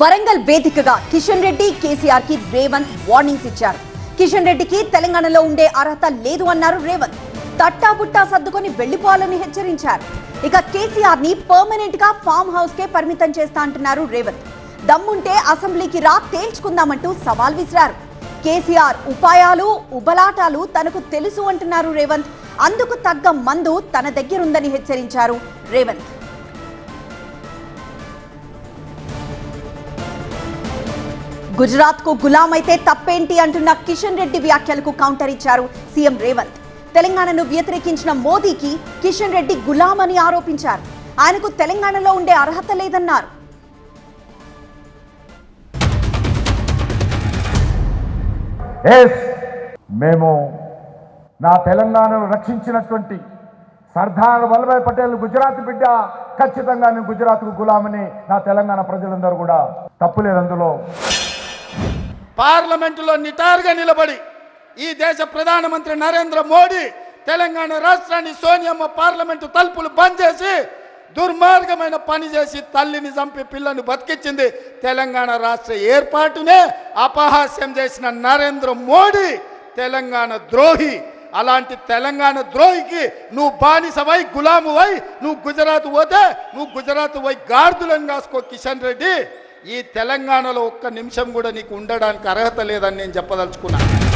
వరంగల్ వేదికగా కిషన్ రెడ్డి కేసీఆర్ కి రేవంత్ వార్నింగ్స్ ఇచ్చారు. కిషన్ రెడ్డికి తెలంగాణలో ఉండే అర్హత లేదు అన్నారు రేవంత్. తట్టాబుట్టా సర్దుకొని వెళ్లిపోవాలని హెచ్చరించారు. ఇక కేసీఆర్ ని పర్మనెంట్ గా ఫామ్ హౌస్ కే పరిమితం చేస్తా అంటున్నారు రేవంత్. దమ్ముంటే అసెంబ్లీకి రా తేల్చుకుందామంటూ సవాల్ విసిరారు. కేసీఆర్ ఉపాయాలు ఉబలాటాలు తనకు తెలుసు అంటున్నారు రేవంత్. అందుకు తగ్గ మందు తన దగ్గరుందని హెచ్చరించారు రేవంత్. గుజరాత్ కు గులాం అయితే తప్పేంటి అంటున్న కిషన్ రెడ్డి వ్యాఖ్యలకు కౌంటర్ ఇచ్చారు సీఎం రేవంత్. తెలంగాణను వ్యతిరేకించిన మోదీకి కిషన్ రెడ్డి గులాం అని ఆరోపించారు. ఆయనకు తెలంగాణలో ఉండే అర్హత లేదన్నారు. మేము నా తెలంగాణను రక్షించినటువంటి సర్దార్ వల్లభాయ్ పటేల్ గుజరాత్ బిడ్డ, ఖచ్చితంగా నేను గుజరాత్కు గులామని నా తెలంగాణ ప్రజలందరూ కూడా తప్పులేదు. అందులో పార్లమెంటులో నిటారుగా నిలబడి ఈ దేశ ప్రధానమంత్రి నరేంద్ర మోడీ తెలంగాణ రాష్ట్రాన్ని సోనియమ్మ పార్లమెంటు తలుపులు బంద్ చేసి దుర్మార్గమైన పని చేసి తల్లిని చంపి పిల్లని బతికించింది. తెలంగాణ రాష్ట్ర ఏర్పాటునే అపహాస్యం చేసిన నరేంద్ర మోడీ తెలంగాణ ద్రోహి. అలాంటి తెలంగాణ ద్రోహికి నువ్వు బానిసవై గులామువై నువ్వు గుజరాత్ పోతే నువ్వు గుజరాత్ పోయి గార్దులను కాసుకో కిషన్ రెడ్డి. ఈ తెలంగాణలో ఒక్క నిమిషం కూడా నీకు ఉండడానికి అర్హత లేదని నేను చెప్పదలుచుకున్నాను.